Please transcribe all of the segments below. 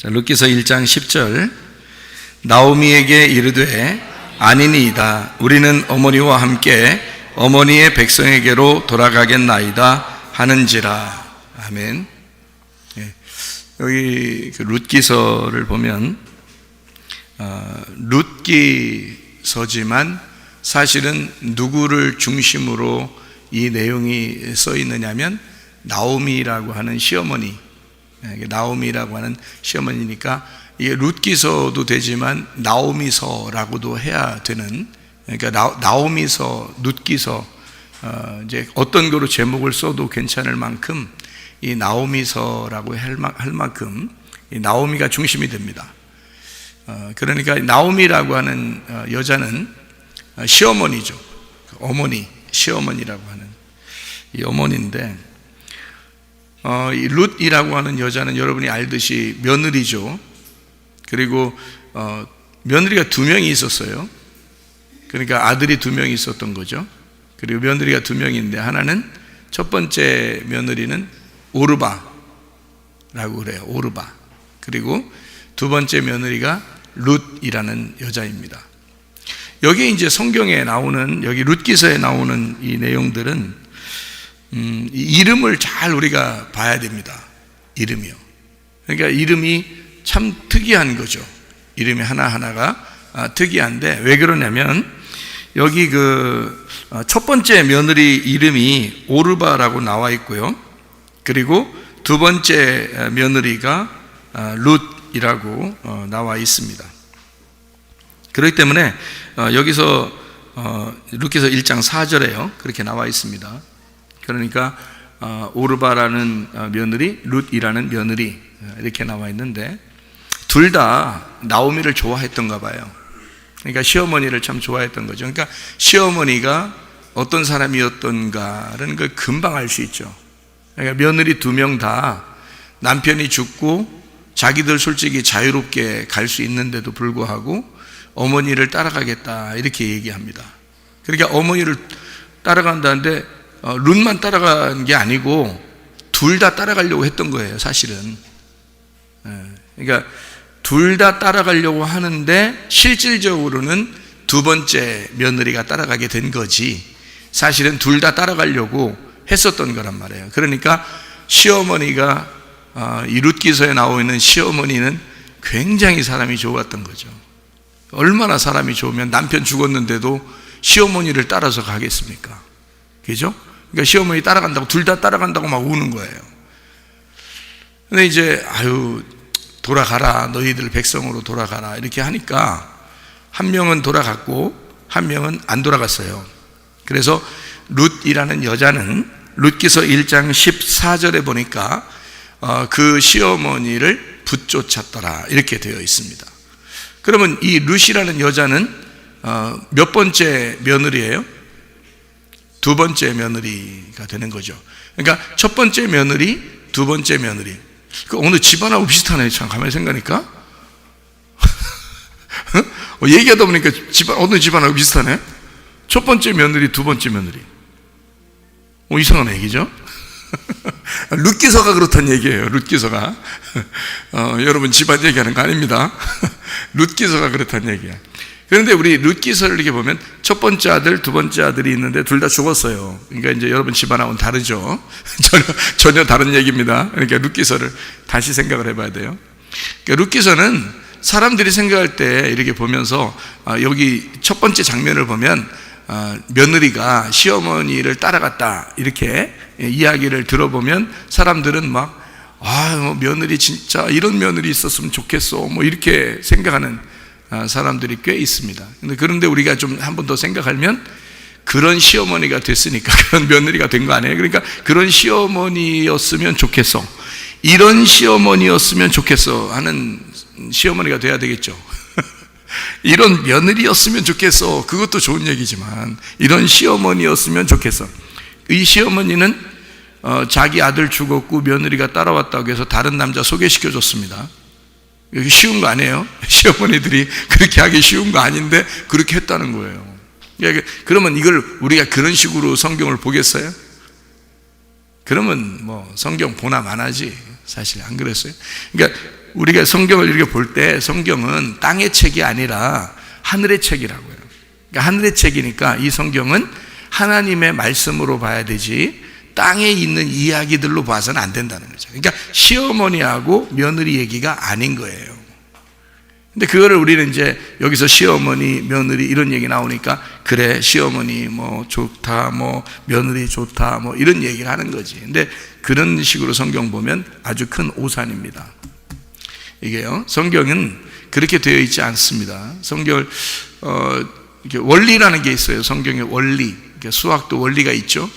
자, 룻기서 1장 10절. 나오미에게 이르되 아니니이다. 우리는 어머니와 함께 어머니의 백성에게로 돌아가겠나이다 하는지라. 아멘. 예. 여기 그 룻기서를 보면 룻기서지만 사실은 누구를 중심으로 이 내용이 써 있느냐면 나오미라고 하는 시어머니, 나오미라고 하는 시어머니니까 이게 룻기서도 되지만 나오미서라고도 해야 되는, 그러니까 나오미서, 룻기서, 이제 어떤 거로 제목을 써도 괜찮을 만큼 이 나오미서라고 할 만큼 이 나오미가 중심이 됩니다. 그러니까 나오미라고 하는 여자는 시어머니죠. 어머니, 시어머니라고 하는 이 어머니인데, 이 룻이라고 하는 여자는 여러분이 알듯이 며느리죠. 그리고 며느리가 2명이 있었어요. 그러니까 아들이 2명이 있었던 거죠. 그리고 며느리가 2명인데 하나는, 첫 번째 며느리는 오르바라고 그래요. 오르바. 그리고 두 번째 며느리가 룻이라는 여자입니다. 여기 이제 성경에 나오는, 여기 룻기서에 나오는 이 내용들은 이 이름을 잘 우리가 봐야 됩니다. 이름이요. 그러니까 이름이 참 특이한 거죠. 이름이 하나하나가 특이한데, 왜 그러냐면 여기 그 첫 번째 며느리 이름이 오르바라고 나와 있고요. 그리고 두 번째 며느리가 룻이라고 나와 있습니다. 그렇기 때문에 여기서 룻기서 1장 4절에요. 그렇게 나와 있습니다. 그러니까 오르바라는 며느리, 룻이라는 며느리, 이렇게 나와 있는데 둘 다 나오미를 좋아했던가 봐요. 그러니까 시어머니를 참 좋아했던 거죠. 그러니까 시어머니가 어떤 사람이었던가는 그 금방 알 수 있죠. 그러니까 며느리 2명 다 남편이 죽고 자기들 솔직히 자유롭게 갈 수 있는데도 불구하고 어머니를 따라가겠다 이렇게 얘기합니다. 그러니까 어머니를 따라간다는데 룻만 따라간 게 아니고 둘 다 따라가려고 했던 거예요, 사실은. 그러니까 둘 다 따라가려고 하는데 실질적으로는 두 번째 며느리가 따라가게 된 거지, 사실은 둘 다 따라가려고 했었던 거란 말이에요. 그러니까 시어머니가, 이 룻기서에 나오고 있는 시어머니는 굉장히 사람이 좋았던 거죠. 얼마나 사람이 좋으면 남편 죽었는데도 시어머니를 따라서 가겠습니까? 그죠? 그러니까 시어머니 따라간다고, 둘 다 따라간다고 막 우는 거예요. 근데 이제 돌아가라, 너희들 백성으로 돌아가라 이렇게 하니까 한 명은 돌아갔고 한 명은 안 돌아갔어요. 그래서 룻이라는 여자는 룻기서 1장 14절에 보니까 그 시어머니를 붙쫓았더라 이렇게 되어 있습니다. 그러면 이 룻이라는 여자는 몇 번째 며느리예요? 두 번째 며느리가 되는 거죠. 그러니까 첫 번째 며느리, 두 번째 며느리. 오늘 집안하고 비슷하네, 참 가만히 생각하니까. 얘기하다 보니까 어느 집안하고 비슷하네. 첫 번째 며느리, 두 번째 며느리. 이상한 얘기죠. 룻기서가 그렇다는 얘기예요. 룻기서가. 여러분 집안 얘기하는 거 아닙니다. 룻기서가 그렇다는 얘기야. 그런데 우리 룻기서를 이렇게 보면 첫 번째 아들, 두 번째 아들이 있는데 둘 다 죽었어요. 그러니까 이제 여러분 집안하고는 다르죠. 전혀 다른 얘기입니다. 그러니까 룻기서를 다시 생각을 해봐야 돼요. 그러니까 룻기서는 사람들이 생각할 때 이렇게 보면서, 여기 첫 번째 장면을 보면 며느리가 시어머니를 따라갔다 이렇게 이야기를 들어보면 사람들은 막 며느리 진짜 이런 며느리 있었으면 좋겠어 뭐 이렇게 생각하는 사람들이 꽤 있습니다. 그런데 우리가 좀 한 번 더 생각하면 그런 시어머니가 됐으니까 그런 며느리가 된 거 아니에요? 그러니까 그런 시어머니였으면 좋겠어, 이런 시어머니였으면 좋겠어 하는 시어머니가 돼야 되겠죠. 이런 며느리였으면 좋겠어, 그것도 좋은 얘기지만 이런 시어머니였으면 좋겠어. 이 시어머니는 자기 아들 죽었고 며느리가 따라왔다고 해서 다른 남자 소개시켜 줬습니다. 여기 쉬운 거 아니에요? 시어머니들이 그렇게 하기 쉬운 거 아닌데 그렇게 했다는 거예요. 그러면 이걸 우리가 그런 식으로 성경을 보겠어요? 그러면 뭐 성경 보나 마나지. 사실 안 그랬어요? 그러니까 우리가 성경을 이렇게 볼 때 성경은 땅의 책이 아니라 하늘의 책이라고요. 그러니까 하늘의 책이니까 이 성경은 하나님의 말씀으로 봐야 되지 땅에 있는 이야기들로 봐서는 안 된다는 거죠. 그러니까 시어머니하고 며느리 얘기가 아닌 거예요. 근데 그거를 우리는 이제 여기서 시어머니, 며느리 이런 얘기 나오니까 그래 시어머니 뭐 좋다, 뭐 며느리 좋다, 뭐 이런 얘기를 하는 거지. 근데 그런 식으로 성경 보면 아주 큰 오산입니다. 이게요, 성경은 그렇게 되어 있지 않습니다. 성경을 이렇게 원리라는 게 있어요. 성경의 원리. 수학도 원리가 있죠.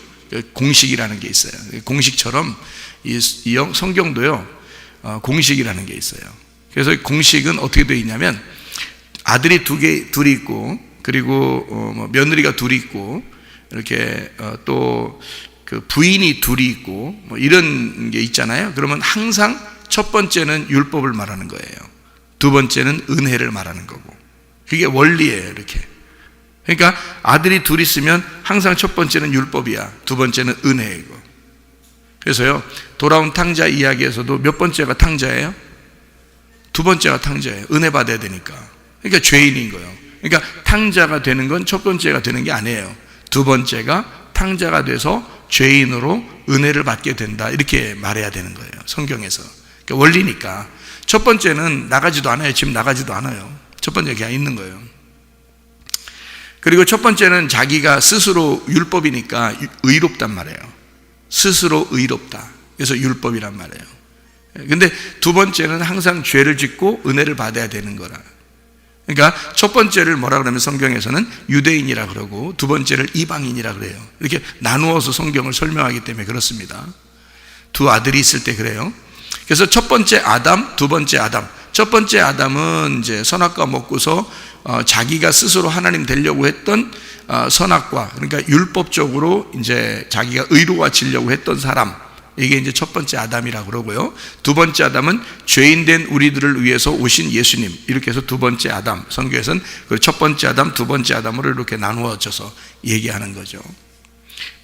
공식이라는 게 있어요. 공식처럼 이 성경도요, 공식이라는 게 있어요. 그래서 공식은 어떻게 되어 있냐면 아들이 둘이 있고, 그리고 며느리가 둘이 있고, 이렇게 또 그 부인이 둘이 있고, 뭐 이런 게 있잖아요. 그러면 항상 첫 번째는 율법을 말하는 거예요. 두 번째는 은혜를 말하는 거고. 그게 원리예요, 이렇게. 그러니까 아들이 둘 있으면 항상 첫 번째는 율법이야, 두 번째는 은혜이고. 그래서요, 돌아온 탕자 이야기에서도 몇 번째가 탕자예요? 두 번째가 탕자예요. 은혜 받아야 되니까. 그러니까 죄인인 거예요. 그러니까 탕자가 되는 건 첫 번째가 되는 게 아니에요. 두 번째가 탕자가 돼서 죄인으로 은혜를 받게 된다, 이렇게 말해야 되는 거예요, 성경에서. 그러니까 원리니까. 첫 번째는 나가지도 않아요. 지금 나가지도 않아요. 첫 번째 그냥 있는 거예요. 그리고 첫 번째는 자기가 스스로 율법이니까 의롭단 말이에요. 스스로 의롭다. 그래서 율법이란 말이에요. 근데 두 번째는 항상 죄를 짓고 은혜를 받아야 되는 거라. 그러니까 첫 번째를 뭐라 그러면 성경에서는 유대인이라 그러고 두 번째를 이방인이라 그래요. 이렇게 나누어서 성경을 설명하기 때문에 그렇습니다. 두 아들이 있을 때 그래요. 그래서 첫 번째 아담, 두 번째 아담. 첫 번째 아담은 이제 선악과 먹고서 자기가 스스로 하나님 되려고 했던 선악과, 그러니까 율법적으로 이제 자기가 의로워지려고 했던 사람, 이게 이제 첫 번째 아담이라고 그러고요. 두 번째 아담은 죄인된 우리들을 위해서 오신 예수님, 이렇게 해서 두 번째 아담. 성경에서는 그 첫 번째 아담, 두 번째 아담으로 이렇게 나누어져서 얘기하는 거죠.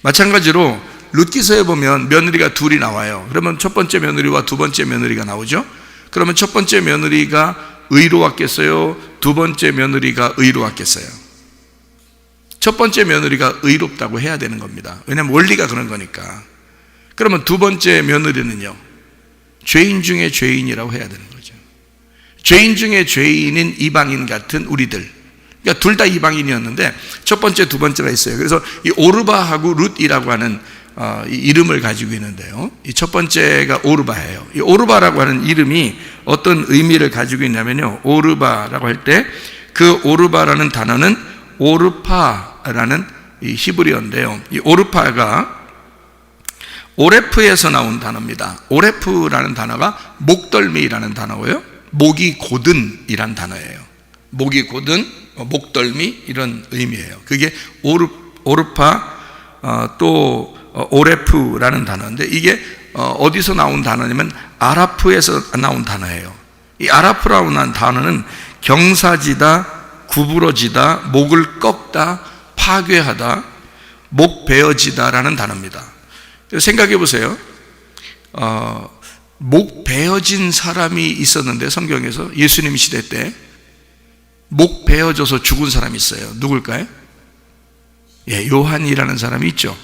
마찬가지로 룻기서에 보면 며느리가 둘이 나와요. 그러면 첫 번째 며느리와 두 번째 며느리가 나오죠. 그러면 첫 번째 며느리가 의로웠겠어요? 두 번째 며느리가 의로웠겠어요? 첫 번째 며느리가 의롭다고 해야 되는 겁니다. 왜냐하면 원리가 그런 거니까. 그러면 두 번째 며느리는요, 죄인 중에 죄인이라고 해야 되는 거죠. 죄인 중에 죄인인 이방인 같은 우리들. 그러니까 둘 다 이방인이었는데 첫 번째, 두 번째가 있어요. 그래서 이 오르바하고 룻이라고 하는 이 이름을 가지고 있는데요, 이 첫 번째가 오르바예요. 이 오르바라고 하는 이름이 어떤 의미를 가지고 있냐면요, 오르바라고 할 때 그 오르바라는 단어는 오르파라는 이 히브리어인데요, 이 오르파가 오레프에서 나온 단어입니다. 오레프라는 단어가 목덜미라는 단어고요, 목이 고든이란 단어예요. 목이 고든, 목덜미, 이런 의미예요. 그게 오르파, 또 오레프라는 단어인데, 이게 어디서 나온 단어냐면 아라프에서 나온 단어예요. 이 아라프라고 하는 단어는 경사지다, 구부러지다, 목을 꺾다, 파괴하다, 목 베어지다라는 단어입니다. 생각해 보세요. 목 베어진 사람이 있었는데, 성경에서 예수님 시대 때 목 베어져서 죽은 사람이 있어요. 누굴까요? 예, 요한이라는 사람이 있죠.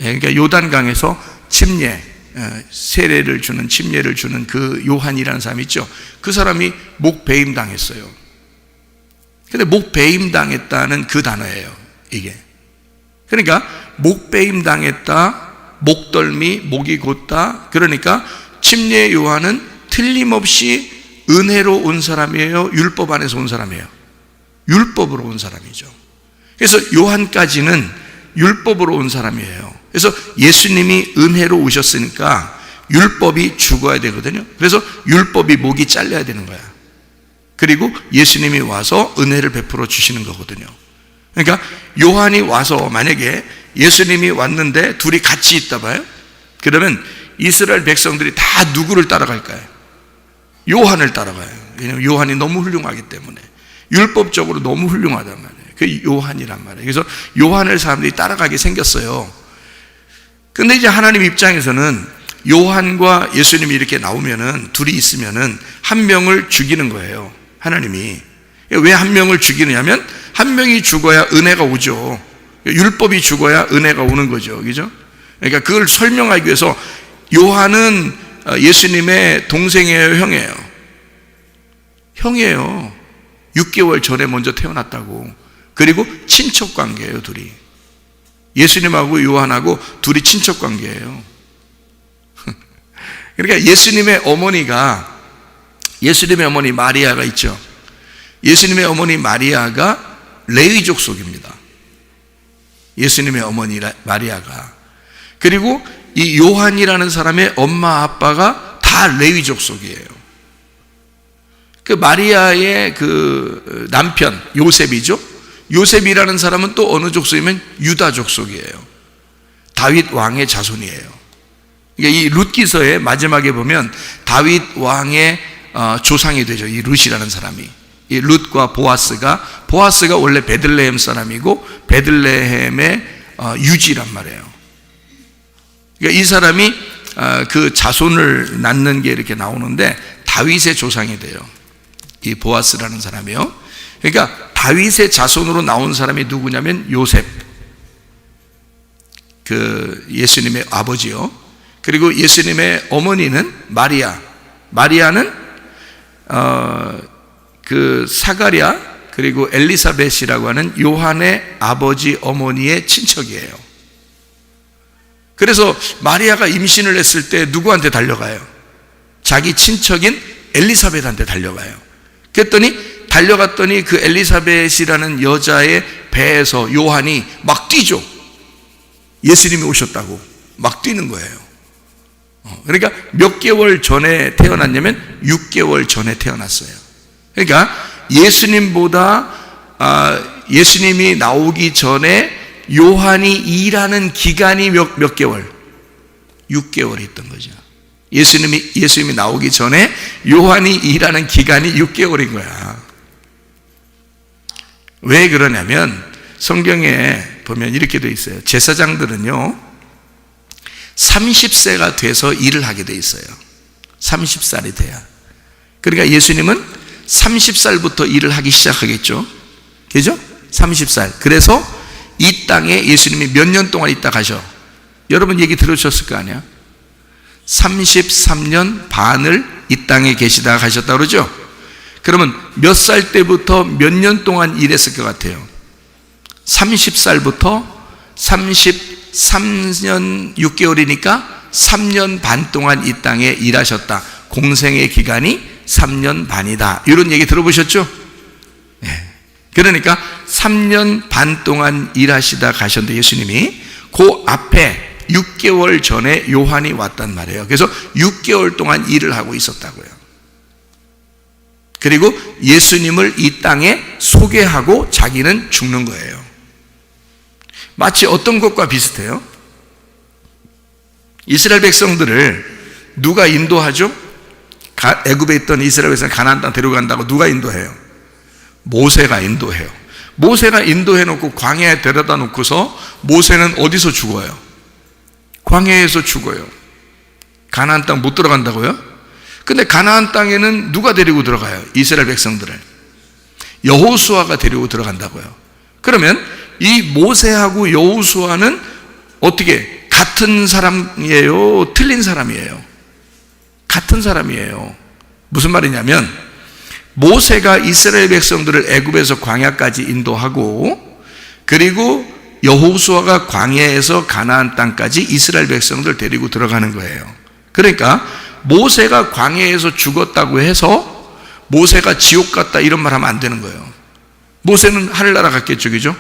예, 그러니까 요단강에서 세례를 주는, 침례를 주는 그 요한이라는 사람이 있죠. 그 사람이 목 베임 당했어요. 근데 목 베임 당했다는 그 단어예요, 이게. 그러니까 목 베임 당했다, 목덜미, 목이 곧다. 그러니까 침례 요한은 틀림없이 은혜로 온 사람이에요? 율법 안에서 온 사람이에요? 율법으로 온 사람이죠. 그래서 요한까지는 율법으로 온 사람이에요. 그래서 예수님이 은혜로 오셨으니까 율법이 죽어야 되거든요. 그래서 율법이 목이 잘려야 되는 거야. 그리고 예수님이 와서 은혜를 베풀어 주시는 거거든요. 그러니까 요한이 와서 만약에 예수님이 왔는데 둘이 같이 있다 봐요. 그러면 이스라엘 백성들이 다 누구를 따라갈까요? 요한을 따라가요. 왜냐하면 요한이 너무 훌륭하기 때문에. 율법적으로 너무 훌륭하단 말이에요. 그게 요한이란 말이에요. 그래서 요한을 사람들이 따라가게 생겼어요. 근데 이제 하나님 입장에서는 요한과 예수님이 이렇게 나오면은, 둘이 있으면은 한 명을 죽이는 거예요, 하나님이. 왜 한 명을 죽이느냐면, 한 명이 죽어야 은혜가 오죠. 율법이 죽어야 은혜가 오는 거죠. 그죠? 그러니까 그걸 설명하기 위해서, 요한은 예수님의 동생이에요, 형이에요? 형이에요. 6개월 전에 먼저 태어났다고. 그리고 친척 관계예요, 둘이. 예수님하고 요한하고 둘이 친척 관계예요. 그러니까 예수님의 어머니 마리아가 있죠. 예수님의 어머니 마리아가 레위 족속입니다. 예수님의 어머니 마리아가. 그리고 이 요한이라는 사람의 엄마 아빠가 다 레위 족속이에요. 그 마리아의 그 남편 요셉이죠. 요셉이라는 사람은 또 어느 족속이면 유다 족속이에요. 다윗 왕의 자손이에요. 그러니까 이 룻기서의 마지막에 보면 다윗 왕의 조상이 되죠. 이 룻이라는 사람이. 이 룻과 보아스가 원래 베들레헴 사람이고 베들레헴의 유지란 말이에요. 그러니까 이 사람이 그 자손을 낳는 게 이렇게 나오는데 다윗의 조상이 돼요. 이 보아스라는 사람이요. 그러니까 다윗의 자손으로 나온 사람이 누구냐면 요셉, 그 예수님의 아버지요. 그리고 예수님의 어머니는 마리아는 그 사가랴 그리고 엘리사벳이라고 하는 요한의 아버지 어머니의 친척이에요. 그래서 마리아가 임신을 했을 때 누구한테 달려가요? 자기 친척인 엘리사벳한테 달려가요. 달려갔더니 그 엘리사벳이라는 여자의 배에서 요한이 막 뛰죠. 예수님이 오셨다고 막 뛰는 거예요. 그러니까 몇 개월 전에 태어났냐면 6개월 전에 태어났어요. 그러니까 예수님이 나오기 전에 요한이 일하는 기간이 몇 개월? 6개월 있던 거죠. 예수님이 나오기 전에 요한이 일하는 기간이 6개월인 거야. 왜 그러냐면 성경에 보면 이렇게 돼 있어요. 제사장들은요 30세가 돼서 일을 하게 돼 있어요. 30살이 돼야. 그러니까 예수님은 30살부터 일을 하기 시작하겠죠. 그죠? 30살. 그래서 이 땅에 예수님이 몇 년 동안 있다 가셔? 여러분 얘기 들으셨을 거 아니야? 33년 반을 이 땅에 계시다가 가셨다 그러죠? 그러면 몇 살 때부터 몇 년 동안 일했을 것 같아요? 30살부터 33년 6개월이니까 3년 반 동안 이 땅에 일하셨다. 공생의 기간이 3년 반이다. 이런 얘기 들어보셨죠? 네. 그러니까 3년 반 동안 일하시다 가셨는데 예수님이 그 앞에 6개월 전에 요한이 왔단 말이에요. 그래서 6개월 동안 일을 하고 있었다고요. 그리고 예수님을 이 땅에 소개하고 자기는 죽는 거예요. 마치 어떤 것과 비슷해요? 이스라엘 백성들을 누가 인도하죠? 애굽에 있던 이스라엘 백성 가나안 땅 데려간다고 누가 인도해요? 모세가 인도해요. 모세가 인도해 놓고 광야에 데려다 놓고서 모세는 어디서 죽어요? 광야에서 죽어요. 가나안 땅 못 들어간다고요? 근데 가나안 땅에는 누가 데리고 들어가요? 이스라엘 백성들을 여호수아가 데리고 들어간다고요. 그러면 이 모세하고 여호수아는 어떻게 같은 사람이에요? 틀린 사람이에요? 같은 사람이에요. 무슨 말이냐면 모세가 이스라엘 백성들을 애굽에서 광야까지 인도하고 그리고 여호수아가 광야에서 가나안 땅까지 이스라엘 백성들 데리고 들어가는 거예요. 그러니까 모세가 광야에서 죽었다고 해서 모세가 지옥 갔다 이런 말 하면 안 되는 거예요. 모세는 하늘나라 갔겠죠, 그죠?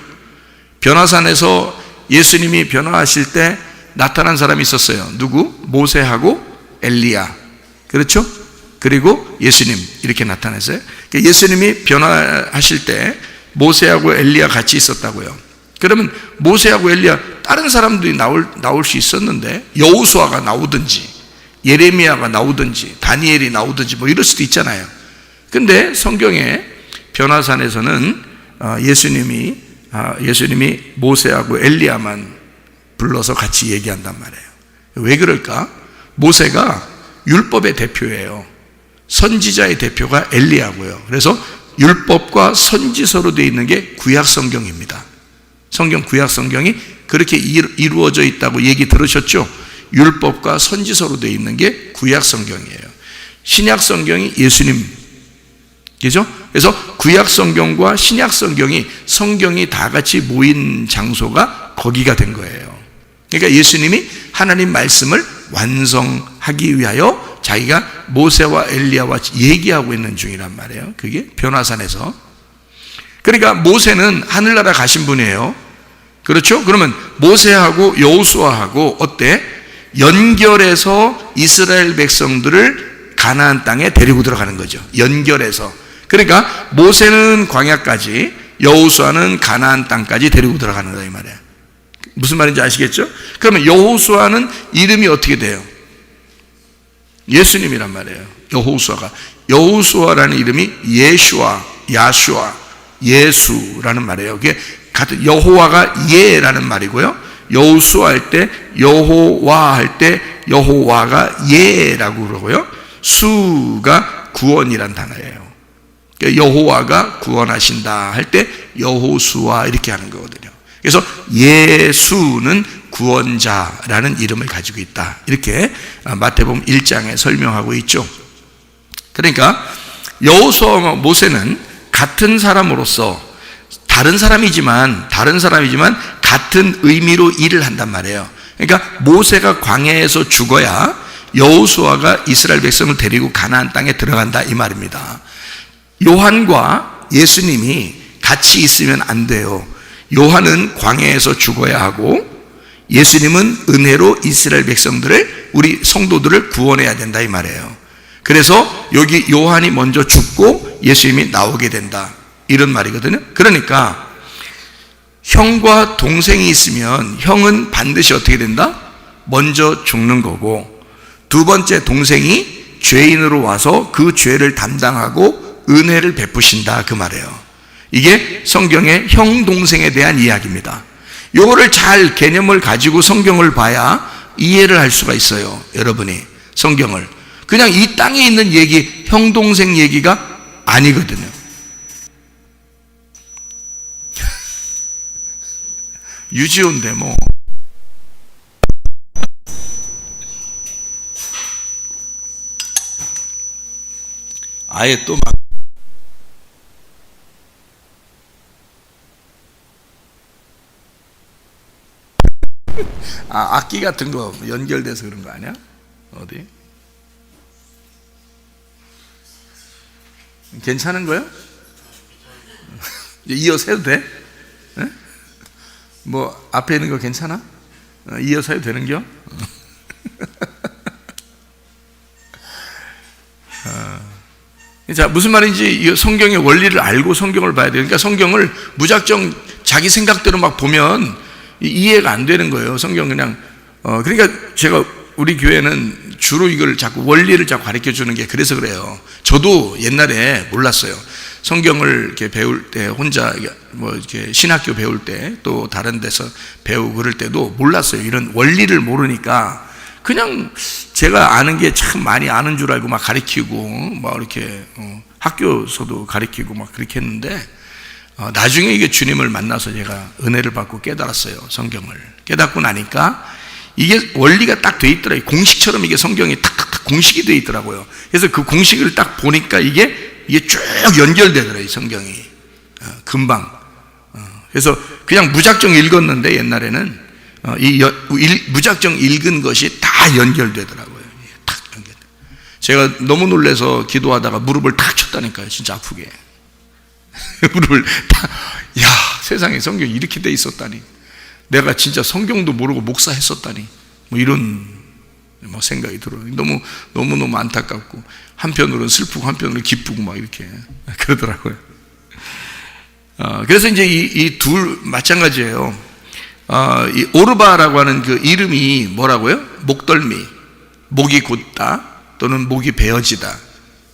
변화산에서 예수님이 변화하실 때 나타난 사람이 있었어요. 누구? 모세하고 엘리야. 그렇죠? 그리고 예수님 이렇게 나타났어요. 예수님이 변화하실 때 모세하고 엘리야 같이 있었다고요. 그러면 모세하고 엘리야 다른 사람들이 나올 수 있었는데 여호수아가 나오든지 예레미야가 나오든지 다니엘이 나오든지 뭐 이럴 수도 있잖아요. 근데 성경에 변화산에서는 예수님이 모세하고 엘리야만 불러서 같이 얘기한단 말이에요. 왜 그럴까? 모세가 율법의 대표예요. 선지자의 대표가 엘리야고요. 그래서 율법과 선지서로 되어 있는 게 구약 성경입니다. 구약 성경이 그렇게 이루어져 있다고 얘기 들으셨죠? 율법과 선지서로 되어 있는 게 구약 성경이에요. 신약 성경이 예수님, 그죠? 그래서 구약 성경과 신약 성경이 다 같이 모인 장소가 거기가 된 거예요. 그러니까 예수님이 하나님 말씀을 완성하기 위하여 자기가 모세와 엘리야와 얘기하고 있는 중이란 말이에요. 그게 변화산에서. 그러니까 모세는 하늘나라 가신 분이에요. 그렇죠? 그러면 모세하고 여호수아하고 어때? 연결해서 이스라엘 백성들을 가나안 땅에 데리고 들어가는 거죠. 연결해서. 그러니까 모세는 광야까지, 여호수아는 가나안 땅까지 데리고 들어가는 거다 이 말이에요. 무슨 말인지 아시겠죠? 그러면 여호수아는 이름이 어떻게 돼요? 예수님이란 말이에요. 여호수아라는 이름이 예슈아, 야슈아, 예수라는 말이에요. 그게 같은 여호와가 예라는 말이고요. 여호수아 할 때 여호와 할 때 여호와가 예라고 그러고요. 수가 구원이란 단어예요. 그러니까 여호와가 구원하신다 할 때 여호수아 이렇게 하는 거거든요. 그래서 예수는 구원자라는 이름을 가지고 있다. 이렇게 마태복음 1장에 설명하고 있죠. 그러니까 여호수아와 모세는 같은 사람으로서 다른 사람이지만 같은 의미로 일을 한단 말이에요. 그러니까 모세가 광야에서 죽어야 여호수아가 이스라엘 백성을 데리고 가나안 땅에 들어간다 이 말입니다. 요한과 예수님이 같이 있으면 안 돼요. 요한은 광야에서 죽어야 하고 예수님은 은혜로 이스라엘 백성들을, 우리 성도들을 구원해야 된다 이 말이에요. 그래서 여기 요한이 먼저 죽고 예수님이 나오게 된다 이런 말이거든요. 그러니까 형과 동생이 있으면 형은 반드시 어떻게 된다? 먼저 죽는 거고, 두 번째 동생이 죄인으로 와서 그 죄를 담당하고 은혜를 베푸신다 그 말이에요. 이게 성경의 형 동생에 대한 이야기입니다. 요거를 잘 개념을 가지고 성경을 봐야 이해를 할 수가 있어요. 여러분이 성경을 그냥 이 땅에 있는 얘기, 형 동생 얘기가 아니거든요. 유지온 데모 아예 또 막 악기 같은 거 연결돼서 그런 거 아니야? 어디? 괜찮은 거요? 이어서 해도 돼? 네? 뭐 앞에 있는 거 괜찮아? 이어서 해도 되는겨? 자, 무슨 말인지 성경의 원리를 알고 성경을 봐야 돼요. 그러니까 성경을 무작정 자기 생각대로 막 보면 이해가 안 되는 거예요. 성경 그냥 그러니까 제가 우리 교회는 주로 이걸 자꾸 원리를 자꾸 가르쳐 주는 게 그래서 그래요. 저도 옛날에 몰랐어요. 성경을 이렇게 배울 때 혼자 뭐 이렇게 신학교 배울 때 또 다른 데서 배우고 그럴 때도 몰랐어요. 이런 원리를 모르니까 그냥 제가 아는 게 참 많이 아는 줄 알고 막 가르치고 막 이렇게 학교에서도 가르치고 막 그렇게 했는데 나중에 이게 주님을 만나서 제가 은혜를 받고 깨달았어요. 성경을 깨닫고 나니까 이게 원리가 딱 돼 있더라고요. 공식처럼 이게 성경이 탁탁탁 공식이 돼 있더라고요. 그래서 그 공식을 딱 보니까 이게 쭉 연결되더라고요. 성경이 금방. 그래서 그냥 무작정 읽었는데 옛날에는 무작정 읽은 것이 다 연결되더라고요. 탁 연결. 제가 너무 놀라서 기도하다가 무릎을 탁 쳤다니까요. 진짜 아프게. 무릎을 탁. 야, 세상에 성경이 이렇게 돼 있었다니. 내가 진짜 성경도 모르고 목사했었다니. 뭐 이런 생각이 들어요. 너무 안타깝고 한편으로는 슬프고 한편으로는 기쁘고 막 이렇게 그러더라고요. 그래서 이제 이 둘 마찬가지예요. 이 오르바라고 하는 그 이름이 뭐라고요? 목덜미, 목이 곧다 또는 목이 베어지다.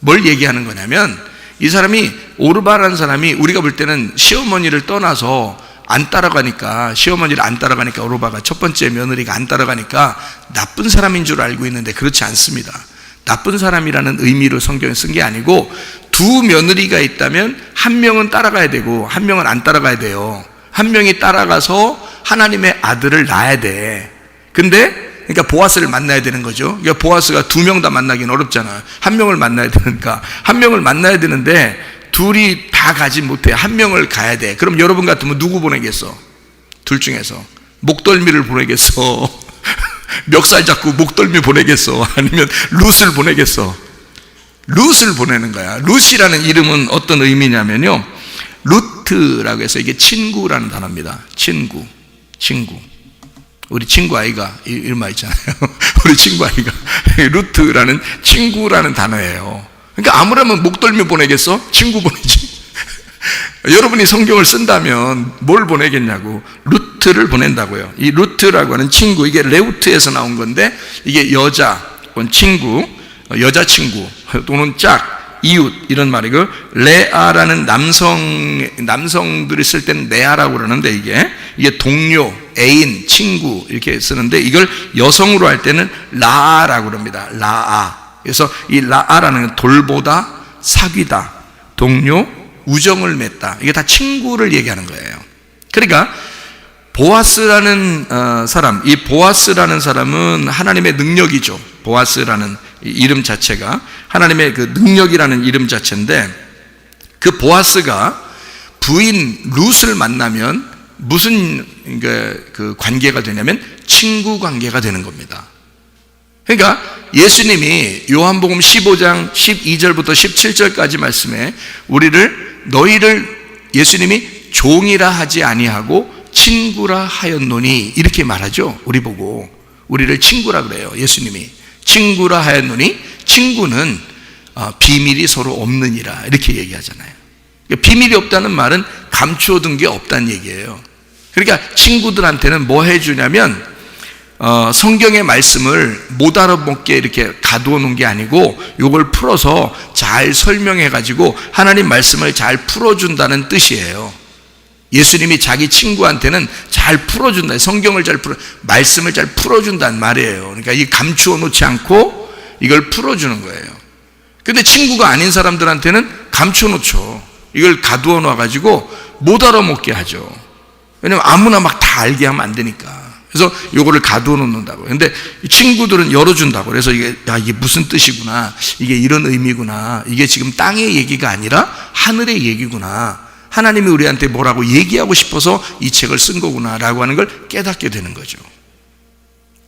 뭘 얘기하는 거냐면 이 사람이 오르바라는 사람이 우리가 볼 때는 시어머니를 떠나서 안 따라가니까, 시어머니를 안 따라가니까, 오르바가 첫 번째 며느리가 안 따라가니까 나쁜 사람인 줄 알고 있는데 그렇지 않습니다. 나쁜 사람이라는 의미로 성경에 쓴 게 아니고, 두 며느리가 있다면 한 명은 따라가야 되고 한 명은 안 따라가야 돼요. 한 명이 따라가서 하나님의 아들을 낳아야 돼. 근데 그러니까 보아스를 만나야 되는 거죠. 그러니까 보아스가 두 명 다 만나기는 어렵잖아. 한 명을 만나야 되니까. 한 명을 만나야 되는데 둘이 다 가지 못해. 한 명을 가야 돼. 그럼 여러분 같으면 누구 보내겠어? 둘 중에서 목덜미를 보내겠어? 멱살 잡고 목덜미 보내겠어? 아니면 룻을 보내겠어? 룻을 보내는 거야. 룻이라는 이름은 어떤 의미냐면요, 루트라고 해서 이게 친구라는 단어입니다. 친구. 우리 친구 아이가 이런 말 있잖아요. 우리 친구 아이가 루트라는 친구라는 단어예요. 그러니까 아무라면 목덜미 보내겠어? 친구 보내지. 여러분이 성경을 쓴다면 뭘 보내겠냐고, 루트를 보낸다고요. 이 루트라고 하는 친구, 이게 레우트에서 나온 건데, 이게 여자, 친구, 여자친구 또는 짝, 이웃 이런 말이고, 레아라는 남성들이 쓸 때는 레아라고 그러는데, 이게 동료, 애인, 친구 이렇게 쓰는데, 이걸 여성으로 할 때는 라아라고 그럽니다. 라아. 그래서 이 라아라는 건 돌보다, 사귀다, 동료, 우정을 맺다, 이게 다 친구를 얘기하는 거예요. 그러니까 보아스라는 사람, 이 보아스라는 사람은 하나님의 능력이죠. 보아스라는 이름 자체가 하나님의 그 능력이라는 이름 자체인데, 그 보아스가 부인 룻을 만나면 무슨 그 관계가 되냐면 친구 관계가 되는 겁니다. 그러니까 예수님이 요한복음 15장 12절부터 17절까지 말씀에 너희를 예수님이 종이라 하지 아니하고 친구라 하였노니 이렇게 말하죠. 우리 보고 우리를 친구라 그래요. 예수님이 친구라 하였노니, 친구는 비밀이 서로 없느니라 이렇게 얘기하잖아요. 그러니까 비밀이 없다는 말은 감춰둔 게 없다는 얘기예요. 그러니까 친구들한테는 뭐 해주냐면 성경의 말씀을 못 알아먹게 이렇게 가두어 놓은 게 아니고, 요걸 풀어서 잘 설명해 가지고 하나님 말씀을 잘 풀어준다는 뜻이에요. 예수님이 자기 친구한테는 잘 풀어준다, 성경을 말씀을 잘 풀어준다는 말이에요. 그러니까 이 감추어 놓지 않고 이걸 풀어주는 거예요. 근데 친구가 아닌 사람들한테는 감춰 놓죠. 이걸 가두어 놔 가지고 못 알아먹게 하죠. 왜냐면 아무나 막 다 알게 하면 안 되니까. 그래서 요거를 가두어 놓는다고. 근데 친구들은 열어준다고. 그래서 이게 무슨 뜻이구나, 이게 이런 의미구나, 이게 지금 땅의 얘기가 아니라 하늘의 얘기구나, 하나님이 우리한테 뭐라고 얘기하고 싶어서 이 책을 쓴 거구나 라고 하는 걸 깨닫게 되는 거죠.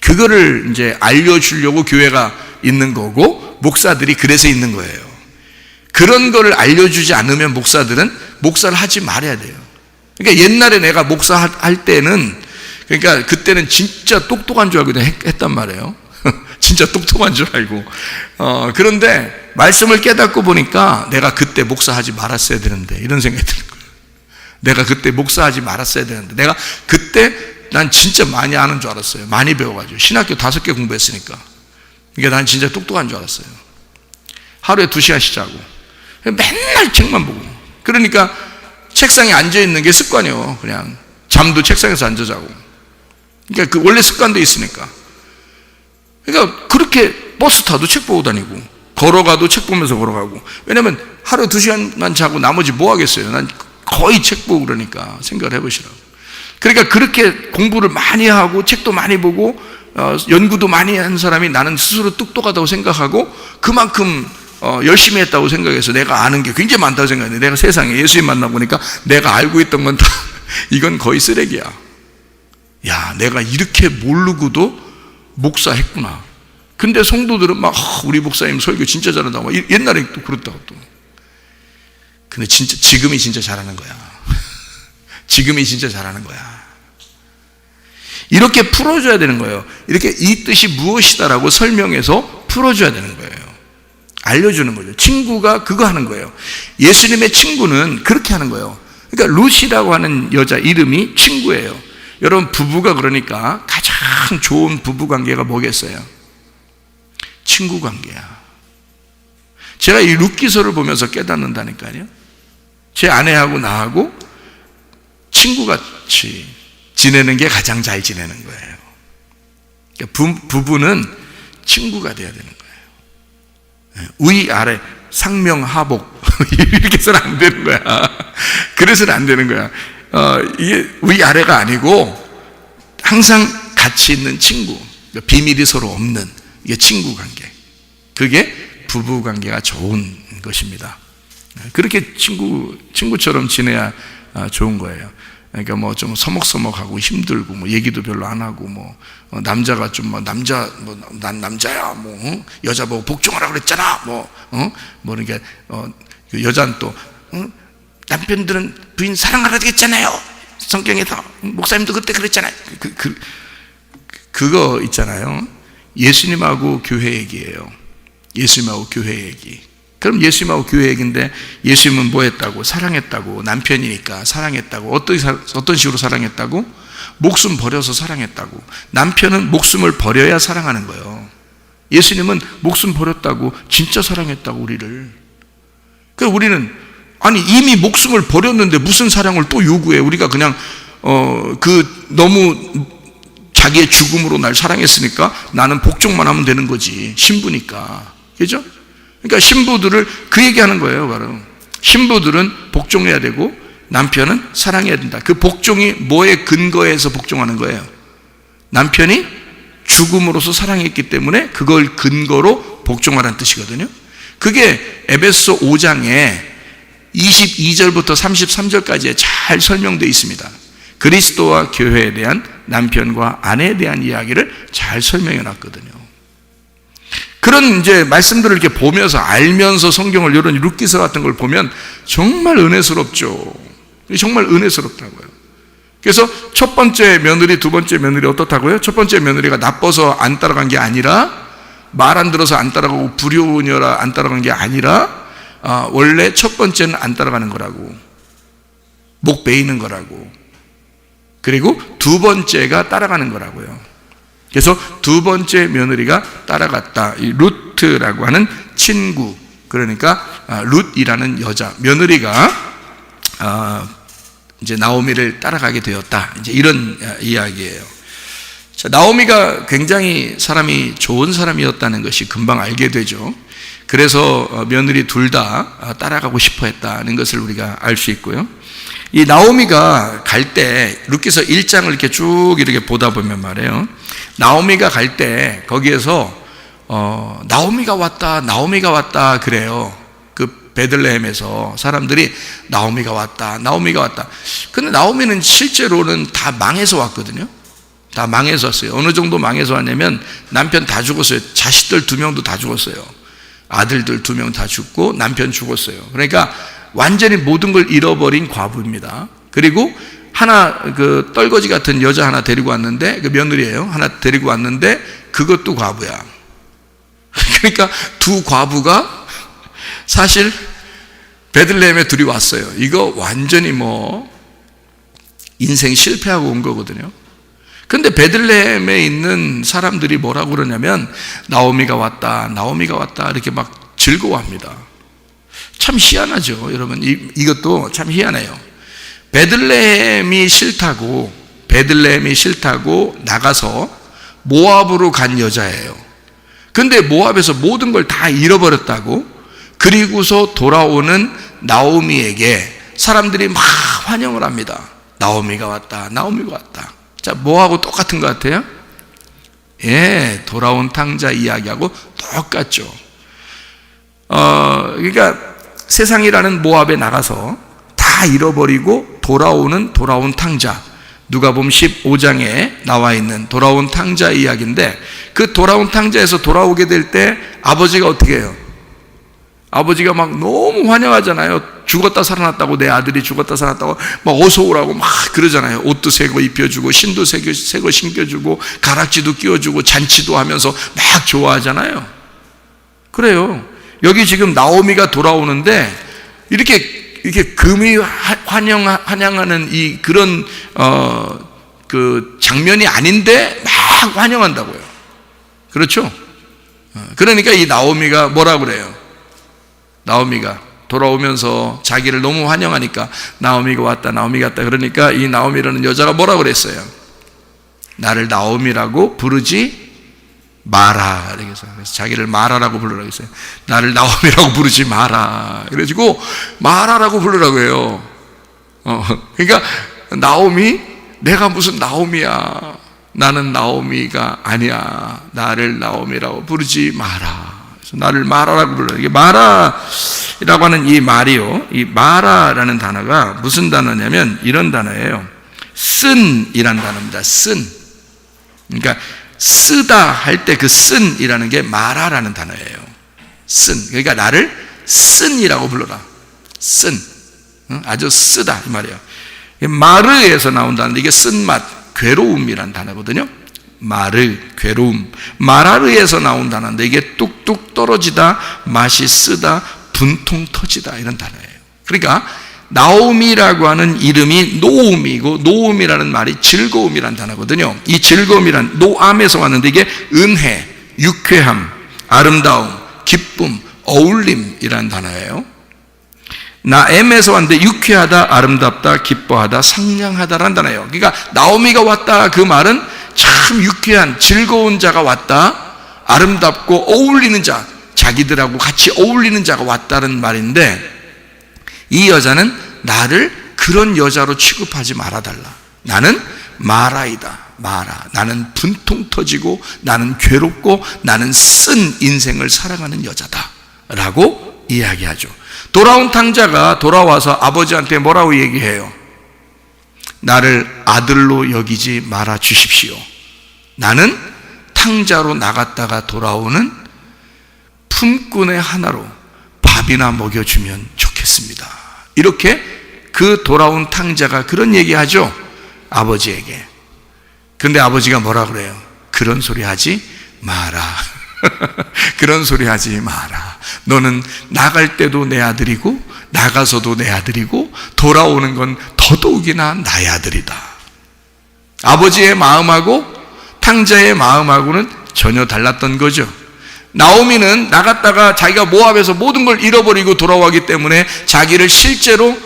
그거를 이제 알려주려고 교회가 있는 거고, 목사들이 그래서 있는 거예요. 그런 거를 알려주지 않으면 목사들은 목사를 하지 말아야 돼요. 그러니까 옛날에 내가 목사할 때는, 그러니까 그때는 진짜 똑똑한 줄 알고 했단 말이에요. 진짜 똑똑한 줄 알고. 그런데 말씀을 깨닫고 보니까 내가 그때 목사하지 말았어야 되는데, 이런 생각이 드는 거예요. 내가 그때 목사하지 말았어야 되는데, 내가 그때 난 진짜 많이 아는 줄 알았어요. 많이 배워가지고 신학교 5개 공부했으니까. 그러니까 난 진짜 똑똑한 줄 알았어요. 하루에 2시간씩 자고 맨날 책만 보고. 그러니까 책상에 앉아있는 게 습관이에요. 그냥 잠도 책상에서 앉아 자고. 그러니까 그 원래 습관도 있으니까. 그러니까 그렇게 버스 타도 책 보고 다니고, 걸어가도 책 보면서 걸어가고. 왜냐면 하루에 2시간만 자고 나머지 뭐 하겠어요. 난 거의 책 보고 그러니까 생각을 해보시라고. 그러니까 그렇게 공부를 많이 하고 책도 많이 보고 연구도 많이 한 사람이 나는 스스로 똑똑하다고 생각하고 그만큼 열심히 했다고 생각해서 내가 아는 게 굉장히 많다고 생각했는데, 내가 세상에 예수님 만나보니까 내가 알고 있던 건 다 이건 거의 쓰레기야. 야, 내가 이렇게 모르고도 목사했구나. 근데 성도들은 막 우리 목사님 설교 진짜 잘한다고, 옛날에 또 그렇다고 또. 근데 진짜 지금이 진짜 잘하는 거야. 지금이 진짜 잘하는 거야. 이렇게 풀어줘야 되는 거예요. 이렇게 이 뜻이 무엇이다라고 설명해서 풀어줘야 되는 거예요. 알려주는 거죠. 친구가 그거 하는 거예요. 예수님의 친구는 그렇게 하는 거예요. 그러니까 룻이라고 하는 여자 이름이 친구예요. 여러분, 부부가 그러니까 가장 좋은 부부 관계가 뭐겠어요? 친구 관계야. 제가 이 룻기서를 보면서 깨닫는다니까요. 제 아내하고 나하고 친구가 그렇지. 지내는 게 가장 잘 지내는 거예요. 그러니까 부부는 친구가 돼야 되는 거예요. 위아래, 상명하복 이렇게 해서는 안 되는 거야. 그래서는 안 되는 거야. 이게 위아래가 아니고 항상 같이 있는 친구, 비밀이 서로 없는 이게 친구 관계. 그게 부부 관계가 좋은 것입니다. 그렇게 친구처럼 지내야 좋은 거예요. 그러니까 뭐 좀 서먹서먹하고 힘들고 뭐 얘기도 별로 안 하고 뭐 남자가 좀 뭐 난 남자야 뭐 여자 보고 복종하라 그랬잖아 뭐 이렇게 그 여자는 또 남편들은 부인 사랑하라 그랬잖아요. 성경에서 목사님도 그때 그랬잖아요. 그거 있잖아요. 예수님하고 교회 얘기예요. 예수님하고 교회 얘기. 그럼 예수님하고 교회 얘기인데 예수님은 뭐 했다고? 사랑했다고. 남편이니까 사랑했다고. 어떤 식으로 사랑했다고? 목숨 버려서 사랑했다고. 남편은 목숨을 버려야 사랑하는 거예요. 예수님은 목숨 버렸다고 진짜 사랑했다고 우리를. 그러니까 우리는 아니 이미 목숨을 버렸는데 무슨 사랑을 또 요구해. 우리가 그냥 너무 자기의 죽음으로 날 사랑했으니까 나는 복종만 하면 되는 거지. 신부니까. 그죠? 그러니까 신부들을 그 얘기하는 거예요. 바로 신부들은 복종해야 되고 남편은 사랑해야 된다. 그 복종이 뭐에 근거해서 복종하는 거예요? 남편이 죽음으로서 사랑했기 때문에 그걸 근거로 복종하라는 뜻이거든요. 그게 에베소 5장에 22절부터 33절까지에 잘 설명되어 있습니다. 그리스도와 교회에 대한 남편과 아내에 대한 이야기를 잘 설명해 놨거든요. 그런 이제 말씀들을 이렇게 보면서 알면서 성경을 이런 룻기서 같은 걸 보면 정말 은혜스럽죠. 정말 은혜스럽다고요. 그래서 첫 번째 며느리, 두 번째 며느리 어떻다고요? 첫 번째 며느리가 나빠서 안 따라간 게 아니라 말 안 들어서 안 따라가고 불효녀라 안 따라간 게 아니라 원래 첫 번째는 안 따라가는 거라고. 목 베이는 거라고. 그리고 두 번째가 따라가는 거라고요. 그래서 두 번째 며느리가 따라갔다. 이 루트라고 하는 친구, 그러니까 룻이라는 여자 며느리가 이제 나오미를 따라가게 되었다. 이제 이런 이야기예요. 자, 나오미가 굉장히 사람이 좋은 사람이었다는 것이 금방 알게 되죠. 그래서 며느리 둘 다 따라가고 싶어 했다는 것을 우리가 알 수 있고요. 이 나오미가 갈 때 룻기서 1장을 이렇게 쭉 이렇게 보다 보면 말이에요. 나오미가 갈 때 거기에서 나오미가 왔다 그래요. 그 베들레헴에서 사람들이 나오미가 왔다. 근데 나오미는 실제로는 다 망해서 왔거든요. 다 망해서 왔어요. 어느 정도 망해서 왔냐면 남편 다 죽었어요. 자식들 2명도 다 죽었어요. 아들들 2명 다 죽고 남편 죽었어요. 그러니까 완전히 모든 걸 잃어버린 과부입니다. 그리고 하나 그 떨거지 같은 여자 하나 데리고 왔는데, 그 며느리예요. 하나 데리고 왔는데 그것도 과부야. 그러니까 두 과부가 사실 베들레헴에 둘이 왔어요. 이거 완전히 뭐 인생 실패하고 온 거거든요. 근데 베들레헴에 있는 사람들이 뭐라고 그러냐면 나오미가 왔다 이렇게 막 즐거워합니다. 참 희한하죠, 여러분. 이것도 참 희한해요. 베들레헴이 싫다고 나가서 모압으로 간 여자예요. 근데 모압에서 모든 걸 다 잃어버렸다고, 그리고서 돌아오는 나오미에게 사람들이 막 환영을 합니다. 나오미가 왔다. 자, 뭐하고 똑같은 것 같아요? 예, 돌아온 탕자 이야기하고 똑같죠. 그러니까 세상이라는 모압에 나가서 다 잃어버리고 돌아온 탕자, 누가복음 15장에 나와 있는 돌아온 탕자 이야기인데, 그 돌아온 탕자에서 돌아오게 될 때 아버지가 어떻게 해요? 아버지가 막 너무 환영하잖아요. 죽었다 살아났다고, 내 아들이 죽었다 살아났다고 막 어서 오라고 막 그러잖아요. 옷도 새 거 입혀주고 신도 새 거 신겨주고 가락지도 끼워주고 잔치도 하면서 막 좋아하잖아요. 그래요. 여기 지금 나오미가 돌아오는데 이렇게 금이 환영하는 이 그런 그 장면이 아닌데 막 환영한다고요. 그렇죠? 그러니까 이 나오미가 뭐라 그래요? 나오미가 돌아오면서 자기를 너무 환영하니까 나오미가 왔다, 나오미가 왔다. 그러니까 이 나오미라는 여자가 뭐라고 그랬어요? 나를 나오미라고 부르지 마라. 그래서 자기를 마라라고 부르라고 했어요. 나를 나오미라고 부르지 마라. 그래가지고 마라라고 부르라고 해요. 그러니까 나오미, 내가 무슨 나오미야. 나는 나오미가 아니야. 나를 나오미라고 부르지 마라. 그래서 나를 마라라고 불러요. 이게 마라라고 하는 이 말이요, 이 마라라는 단어가 무슨 단어냐면 이런 단어예요. 쓴이라는 단어입니다. 쓴. 그러니까 쓰다 할 때 그 쓴이라는 게 마라라는 단어예요. 쓴. 그러니까 나를 쓴이라고 불러라. 쓴. 아주 쓰다 이 말이에요. 마르에서 나온다는데 이게 쓴맛, 괴로움이란 단어거든요. 마르, 괴로움. 마라르에서 나온 단어인데 이게 뚝뚝 떨어지다, 맛이 쓰다, 분통 터지다 이런 단어예요. 그러니까 나오미라고 하는 이름이 노음이고, 노음이라는 말이 즐거움이란 단어거든요. 이 즐거움이란 노암에서 왔는데 이게 은혜, 유쾌함, 아름다움, 기쁨, 어울림이라는 단어예요. 나엠에서 왔는데 유쾌하다, 아름답다, 기뻐하다, 상냥하다라는 단어예요. 그러니까 나오미가 왔다, 그 말은 참 유쾌한, 즐거운 자가 왔다, 아름답고 어울리는 자, 자기들하고 같이 어울리는 자가 왔다는 말인데, 이 여자는 나를 그런 여자로 취급하지 말아달라. 나는 마라이다, 마라. 나는 분통 터지고, 나는 괴롭고, 나는 쓴 인생을 살아가는 여자다 라고 이야기하죠. 돌아온 탕자가 돌아와서 아버지한테 뭐라고 얘기해요? 나를 아들로 여기지 말아 주십시오. 나는 탕자로 나갔다가 돌아오는 품꾼의 하나로 밥이나 먹여주면 좋겠습니다. 이렇게 그 돌아온 탕자가 그런 얘기하죠, 아버지에게. 근데 아버지가 뭐라 그래요? 그런 소리 하지 마라. 그런 소리 하지 마라. 너는 나갈 때도 내 아들이고 나가서도 내 아들이고 돌아오는 건 더더욱이나 나의 아들이다. 아버지의 마음하고 탕자의 마음하고는 전혀 달랐던 거죠. 나오미는 나갔다가 자기가 모압에서 모든 걸 잃어버리고 돌아오기 때문에 자기를 실제로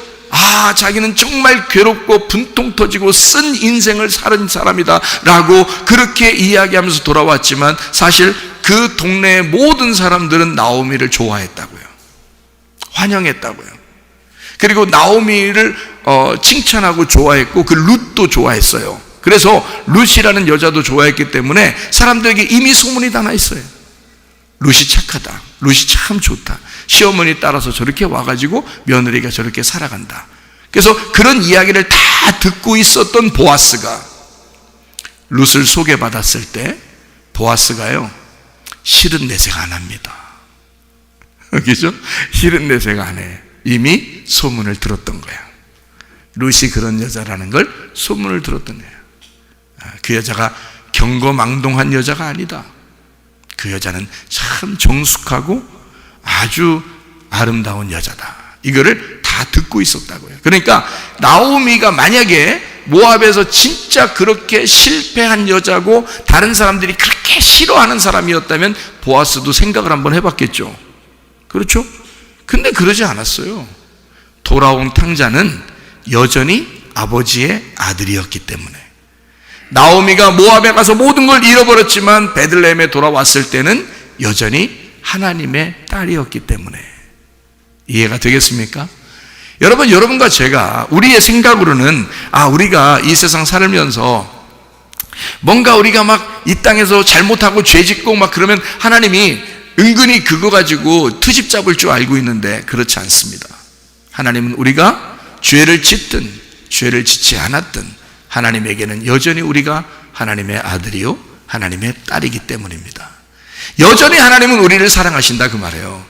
자기는 정말 괴롭고 분통 터지고 쓴 인생을 살은 사람이다 라고 그렇게 이야기하면서 돌아왔지만, 사실 그 동네의 모든 사람들은 나오미를 좋아했다고요. 환영했다고요. 그리고 나오미를 칭찬하고 좋아했고, 그 룻도 좋아했어요. 그래서 룻이라는 여자도 좋아했기 때문에 사람들에게 이미 소문이 다 나 있어요. 룻이 착하다, 룻이 참 좋다, 시어머니 따라서 저렇게 와가지고 며느리가 저렇게 살아간다. 그래서 그런 이야기를 다 듣고 있었던 보아스가 룻을 소개받았을 때 보아스가요, 싫은 내색 안 합니다. 그죠? 싫은 내색 안 해. 이미 소문을 들었던 거야. 룻이 그런 여자라는 걸 소문을 들었던 거야. 그 여자가 경거망동한 여자가 아니다. 그 여자는 참 정숙하고 아주 아름다운 여자다. 이거를 다 듣고 있었다고요. 그러니까 나오미가 만약에 모압에서 진짜 그렇게 실패한 여자고 다른 사람들이 그렇게 싫어하는 사람이었다면 보아스도 생각을 한번 해봤겠죠. 그렇죠? 근데 그러지 않았어요. 돌아온 탕자는 여전히 아버지의 아들이었기 때문에. 나오미가 모압에 가서 모든 걸 잃어버렸지만 베들레헴에 돌아왔을 때는 여전히 하나님의 딸이었기 때문에. 이해가 되겠습니까? 여러분과 제가 우리의 생각으로는 우리가 이 세상 살면서 뭔가 우리가 막 이 땅에서 잘못하고 죄짓고 막 그러면 하나님이 은근히 그거 가지고 트집 잡을 줄 알고 있는데, 그렇지 않습니다. 하나님은 우리가 죄를 짓든 죄를 짓지 않았든 하나님에게는 여전히 우리가 하나님의 아들이요 하나님의 딸이기 때문입니다. 여전히 하나님은 우리를 사랑하신다 그 말이에요.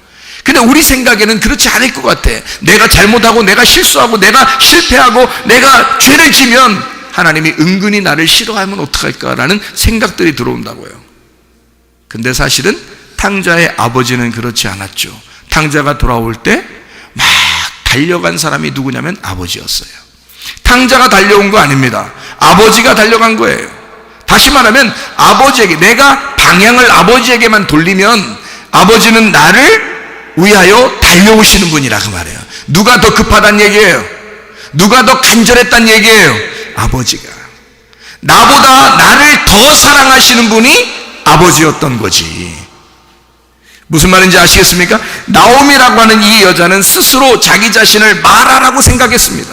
근데 우리 생각에는 그렇지 않을 것 같아. 내가 잘못하고 내가 실수하고 내가 실패하고 내가 죄를 지면 하나님이 은근히 나를 싫어하면 어떡할까라는 생각들이 들어온다고요. 근데 사실은 탕자의 아버지는 그렇지 않았죠. 탕자가 돌아올 때 막 달려간 사람이 누구냐면 아버지였어요. 탕자가 달려온 거 아닙니다. 아버지가 달려간 거예요. 다시 말하면 아버지에게, 내가 방향을 아버지에게만 돌리면 아버지는 나를 위하여 달려오시는 분이라 그 말이에요. 누가 더 급하단 얘기예요? 누가 더 간절했단 얘기예요? 아버지가. 나보다 나를 더 사랑하시는 분이 아버지였던 거지. 무슨 말인지 아시겠습니까? 나오미라고 하는 이 여자는 스스로 자기 자신을 마라라고 생각했습니다.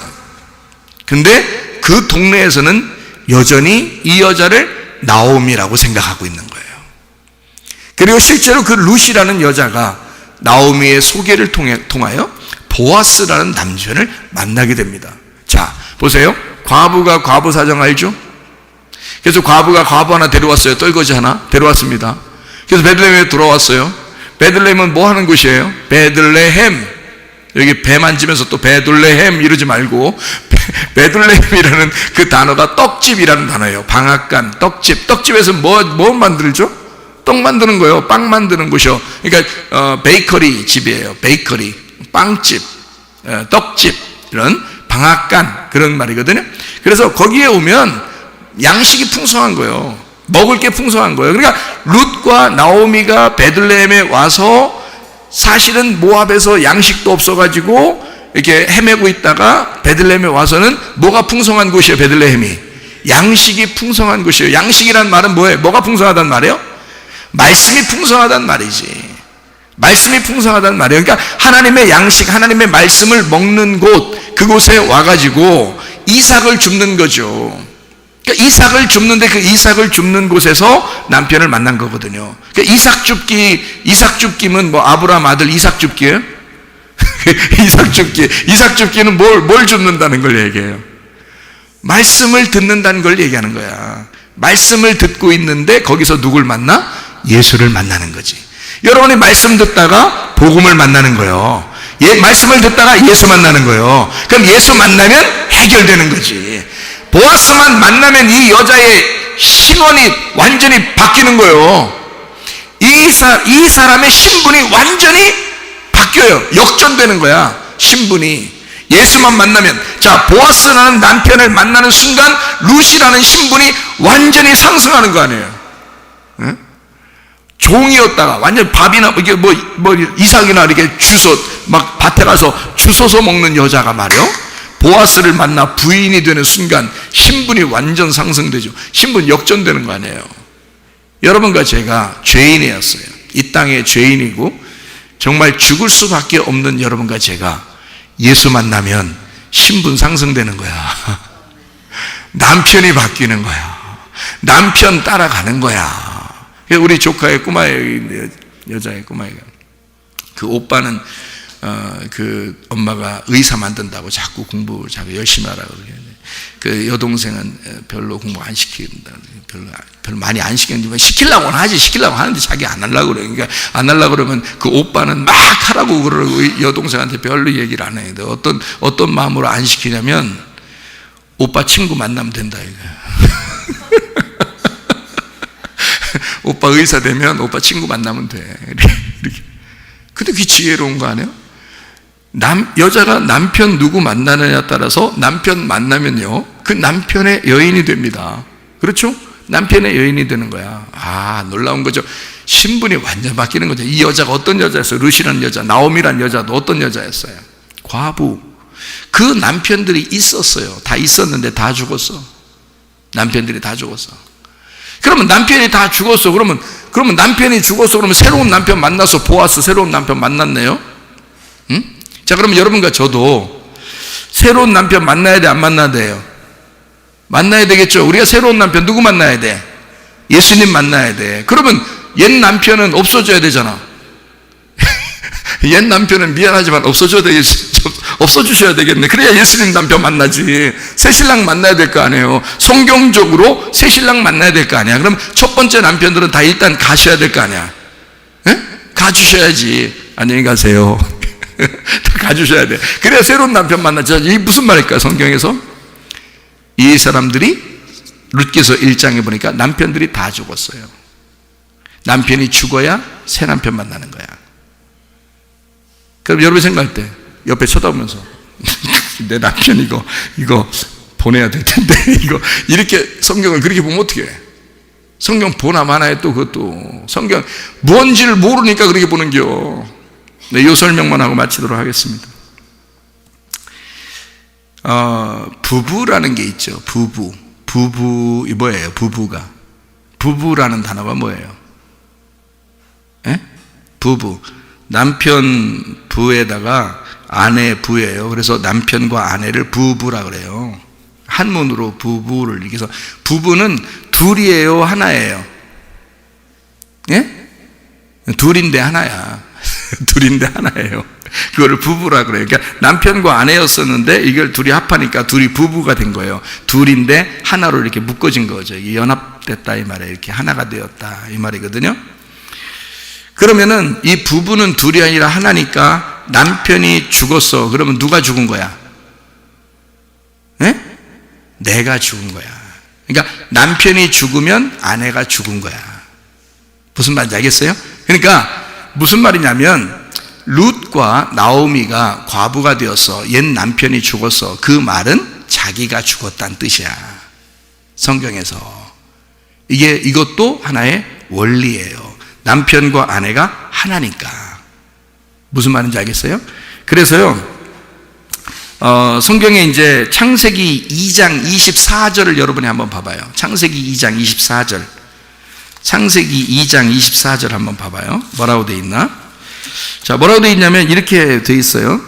근데 그 동네에서는 여전히 이 여자를 나오미라고 생각하고 있는 거예요. 그리고 실제로 그 룻이라는 여자가 나오미의 소개를 통하여 보아스라는 남편을 만나게 됩니다. 자, 보세요. 과부가 과부 사정 알죠? 그래서 과부가 과부 하나 데려왔어요. 떨거지 하나 데려왔습니다. 그래서 베들레헴에 들어왔어요. 베들레헴은 뭐 하는 곳이에요? 베들레헴. 여기 배 만지면서 또 베들레헴 이러지 말고 베들레헴이라는 그 단어가 떡집이라는 단어예요. 방앗간, 떡집. 떡집에서 뭐 만들죠? 떡 만드는 거예요. 빵 만드는 곳이요. 그러니까 베이커리 집이에요. 베이커리, 빵집, 떡집 이런 방앗간 그런 말이거든요. 그래서 거기에 오면 양식이 풍성한 거예요. 먹을 게 풍성한 거예요. 그러니까 룻과 나오미가 베들레헴에 와서 사실은 모압에서 양식도 없어가지고 이렇게 헤매고 있다가 베들레헴에 와서는 뭐가 풍성한 곳이에요? 베들레헴이 양식이 풍성한 곳이에요. 양식이란 말은 뭐예요? 뭐가 풍성하단 말이에요? 말씀이 풍성하단 말이지. 말씀이 풍성하단 말이에요. 그러니까 하나님의 양식, 하나님의 말씀을 먹는 곳, 그곳에 와가지고 이삭을 줍는 거죠. 그러니까 이삭을 줍는데 그 이삭을 줍는 곳에서 남편을 만난 거거든요. 그러니까 이삭 줍기면 뭐 아브라함 아들 이삭 줍기예요? 이삭 줍기는 뭘 줍는다는 걸 얘기해요? 말씀을 듣는다는 걸 얘기하는 거야. 말씀을 듣고 있는데 거기서 누굴 만나? 예수를 만나는 거지. 여러분이 말씀 듣다가 복음을 만나는 거예요. 말씀을 듣다가 예수 만나는 거예요. 그럼 예수 만나면 해결되는 거지. 보아스만 만나면 이 여자의 신원이 완전히 바뀌는 거예요. 이 사람의 신분이 완전히 바뀌어요. 역전되는 거야. 신분이. 예수만 만나면, 자, 보아스라는 남편을 만나는 순간 룻이라는 신분이 완전히 상승하는 거 아니에요. 응? 종이었다가 완전 밥이나 이게 뭐 이삭이나 이렇게 막 밭에 가서 주워서 먹는 여자가 말이요. 보아스를 만나 부인이 되는 순간 신분이 완전 상승되죠. 신분 역전되는 거 아니에요. 여러분과 제가 죄인이었어요. 이 땅의 죄인이고 정말 죽을 수밖에 없는 여러분과 제가 예수 만나면 신분 상승되는 거야. 남편이 바뀌는 거야. 남편 따라가는 거야. 우리 조카의 꼬마애, 여자의 꼬마애가, 그 오빠는 그 엄마가 의사 만든다고 자꾸 공부 자꾸 열심히 하라고 그러는데 그 여동생은 별로 공부 안 시킨다. 별로 많이 안 시켰는데 시키려고는 하지. 시키려고 하는데 자기 안 하려고 그래. 그러니까 안 하려고 그러면 그 오빠는 막 하라고 그러고 여동생한테 별로 얘기를 안 해요. 어떤 마음으로 안 시키냐면 오빠 친구 만나면 된다 이거야. 오빠 의사 되면 오빠 친구 만나면 돼. 이렇게. 근데 그게 지혜로운 거 아니에요? 여자가 남편 누구 만나느냐에 따라서 남편 만나면요, 그 남편의 여인이 됩니다. 그렇죠? 남편의 여인이 되는 거야. 아, 놀라운 거죠. 신분이 완전 바뀌는 거죠. 이 여자가 어떤 여자였어요? 룻이라는 여자, 나오미라는 여자도 어떤 여자였어요? 과부. 그 남편들이 있었어요. 다 있었는데 다 죽었어. 남편들이 다 죽었어. 그러면 남편이 다 죽었어. 그러면 남편이 죽었어. 그러면 새로운 남편 만나서 보아스 새로운 남편 만났네요. 응? 자, 그러면 여러분과 저도 새로운 남편 만나야 돼, 안 만나야 돼요? 만나야 되겠죠. 우리가 새로운 남편 누구 만나야 돼? 예수님 만나야 돼. 그러면 옛 남편은 없어져야 되잖아. 옛 남편은 미안하지만 없어주셔야 되겠네. 그래야 예수님 남편 만나지. 새 신랑 만나야 될 거 아니에요. 성경적으로 새 신랑 만나야 될 거 아니야. 그럼 첫 번째 남편들은 다 일단 가셔야 될 거 아니야. 에? 가주셔야지. 안녕히 가세요. 다 가주셔야 돼. 그래야 새로운 남편 만나죠. 이게 무슨 말일까요? 성경에서 이 사람들이 룻기서 1장에 보니까 남편들이 다 죽었어요. 남편이 죽어야 새 남편 만나는 거야. 그럼 여러분 생각할 때 옆에 쳐다보면서 내 남편 이거 보내야 될 텐데 이거 이렇게 성경을 그렇게 보면 어떻게 해? 성경 보나 마나에 또 그것도 성경 뭔지를 모르니까 그렇게 보는겨. 네, 이 설명만 하고 마치도록 하겠습니다. 부부라는 게 있죠. 부부 뭐예요? 부부라는 단어가 뭐예요? 예? 부부. 남편 부에다가 아내 부예요. 그래서 남편과 아내를 부부라 그래요. 한문으로 부부를 이렇게 해서, 부부는 둘이에요, 하나예요? 예? 둘인데 하나야. 둘인데 하나예요. 그거를 부부라 그래요. 그러니까 남편과 아내였었는데 이걸 둘이 합하니까 둘이 부부가 된 거예요. 둘인데 하나로 이렇게 묶어진 거죠. 이게 연합됐다 이 말이에요. 이렇게 하나가 되었다 이 말이거든요. 그러면은 이 부부는 둘이 아니라 하나니까 남편이 죽었어. 그러면 누가 죽은 거야? 예? 내가 죽은 거야. 그러니까 남편이 죽으면 아내가 죽은 거야. 무슨 말인지 알겠어요? 그러니까 무슨 말이냐면, 룻과 나오미가 과부가 되었어. 옛 남편이 죽었어. 그 말은 자기가 죽었다는 뜻이야. 성경에서. 이것도 하나의 원리예요. 남편과 아내가 하나니까. 무슨 말인지 알겠어요? 그래서요, 성경에 이제 창세기 2장 24절을 여러분이 한번 봐봐요. 창세기 2장 24절. 창세기 2장 24절 한번 봐봐요. 뭐라고 돼 있나? 자, 뭐라고 돼 있냐면 이렇게 돼 있어요.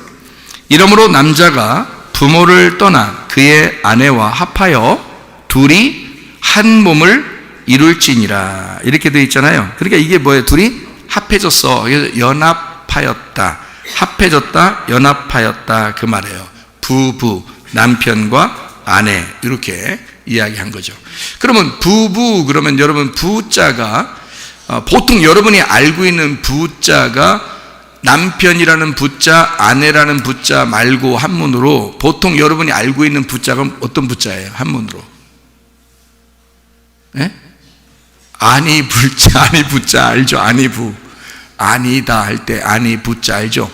이러므로 남자가 부모를 떠나 그의 아내와 합하여 둘이 한 몸을 이룰지니라. 이렇게 돼 있잖아요. 그러니까 이게 뭐예요? 둘이 합해졌어. 연합하였다. 합해졌다. 연합하였다. 그 말이에요. 부부, 남편과 아내, 이렇게 이야기한 거죠. 그러면 부부, 그러면 여러분 부자가, 보통 여러분이 알고 있는 부자가 남편이라는 부자, 아내라는 부자 말고 한문으로 보통 여러분이 알고 있는 부자가 어떤 부자예요? 한문으로. 예? 아니 부자, 아니 부자 알죠? 아니부. 아니다 할 때 아니 부자 알죠?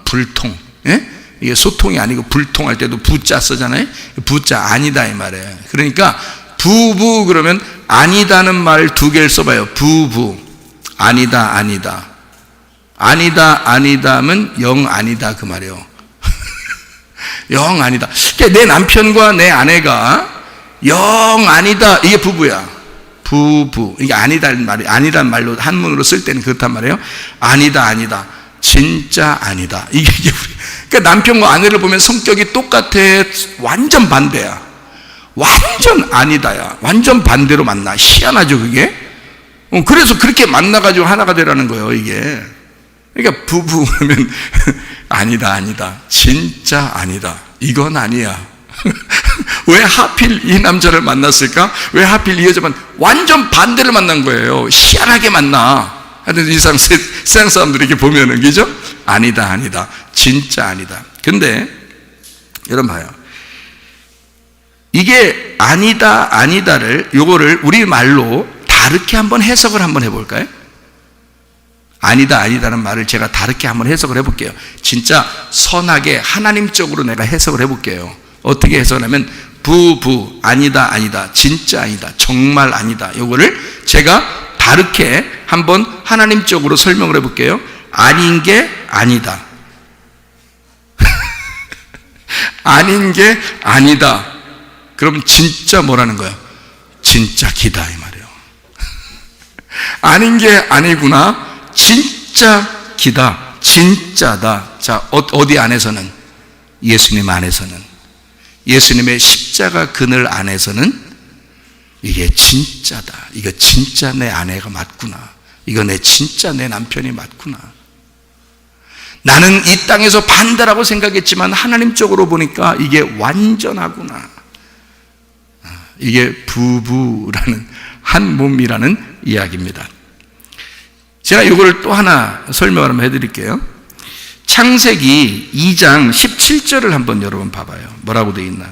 불통. 예? 이게 소통이 아니고 불통할 때도 부자 쓰잖아요. 부자 아니다 이 말이에요. 그러니까 부부 그러면 아니다는 말 두 개를 써봐요. 부부. 아니다, 아니다. 아니다, 아니다면 영 아니다 그 말이에요. 영 아니다. 그러니까 내 남편과 내 아내가 영 아니다. 이게 부부야. 부부. 이게 아니다는 말이, 아니다는 말로 한문으로 쓸 때는 그렇단 말이에요. 아니다, 아니다. 진짜 아니다. 이게 그러니까 남편과 아내를 보면 성격이 똑같아. 완전 반대야. 완전 아니다야. 완전 반대로 만나. 희한하죠 그게? 그래서 그렇게 만나가지고 하나가 되라는 거예요 이게. 그러니까 부부 그러면 아니다, 아니다. 진짜 아니다. 이건 아니야. 왜 하필 이 남자를 만났을까? 왜 하필 이 여자만 완전 반대를 만난 거예요. 희한하게 만나. 하여튼 세상 사람들이 이렇게 보면은, 그죠? 아니다, 아니다. 진짜 아니다. 근데, 여러분 봐요. 이게 아니다, 아니다를, 요거를 우리말로 다르게 한번 해석을 한번 해볼까요? 아니다, 아니다는 말을 제가 다르게 한번 해석을 해볼게요. 진짜 선하게 하나님적으로 내가 해석을 해볼게요. 어떻게 해석하냐면, 부부, 아니다, 아니다. 진짜 아니다. 정말 아니다. 요거를 제가 다르게 한번 하나님적으로 설명을 해볼게요. 아닌 게 아니다. 아닌 게 아니다. 그럼 진짜 뭐라는 거예요? 진짜 기다 이 말이에요. 아닌 게 아니구나. 진짜 기다. 진짜다. 자, 어디 안에서는? 예수님 안에서는. 예수님의 십자가 그늘 안에서는 이게 진짜다. 이거 진짜 내 아내가 맞구나. 이거 진짜 내 남편이 맞구나. 나는 이 땅에서 반대라고 생각했지만 하나님적으로 보니까 이게 완전하구나. 이게 부부라는 한 몸이라는 이야기입니다. 제가 이거를 또 하나 설명을 한번 해드릴게요. 창세기 2장 17절을 한번 여러분 봐봐요. 뭐라고 되어 있나?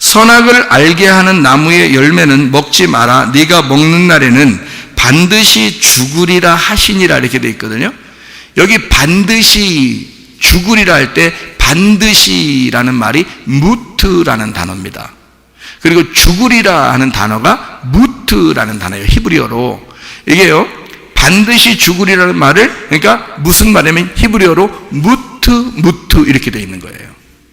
선악을 알게 하는 나무의 열매는 먹지 마라. 네가 먹는 날에는 반드시 죽으리라 하시니라. 이렇게 되어 있거든요. 여기 반드시 죽으리라 할 때 반드시라는 말이 무트라는 단어입니다. 그리고 죽으리라 하는 단어가 무트라는 단어예요. 히브리어로. 이게요, 반드시 죽으리라는 말을, 그러니까 무슨 말이냐면 히브리어로 무트 이렇게 되어 있는 거예요.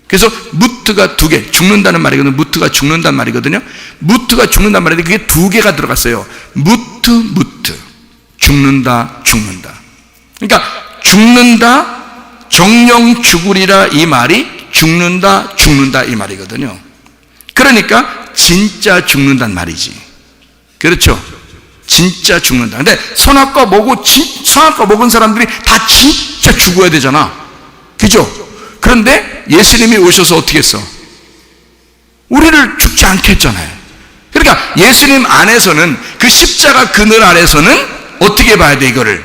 그래서 무트가 두 개, 죽는다는 말이거든요. 무트가 죽는다는 말이거든요. 무트가 죽는다는 말인데 그게 두 개가 들어갔어요. 무트 죽는다. 그러니까 죽는다, 정령 죽으리라 이 말이 죽는다 이 말이거든요. 그러니까 진짜 죽는다는 말이지. 그렇죠? 진짜 죽는다. 근데 선악과 먹은 사람들이 다 진짜 죽어야 되잖아. 그죠? 그런데 예수님이 오셔서 어떻게 했어? 우리를 죽지 않게 했잖아요. 그러니까 예수님 안에서는, 그 십자가 그늘 아래서는 어떻게 봐야 돼? 이거를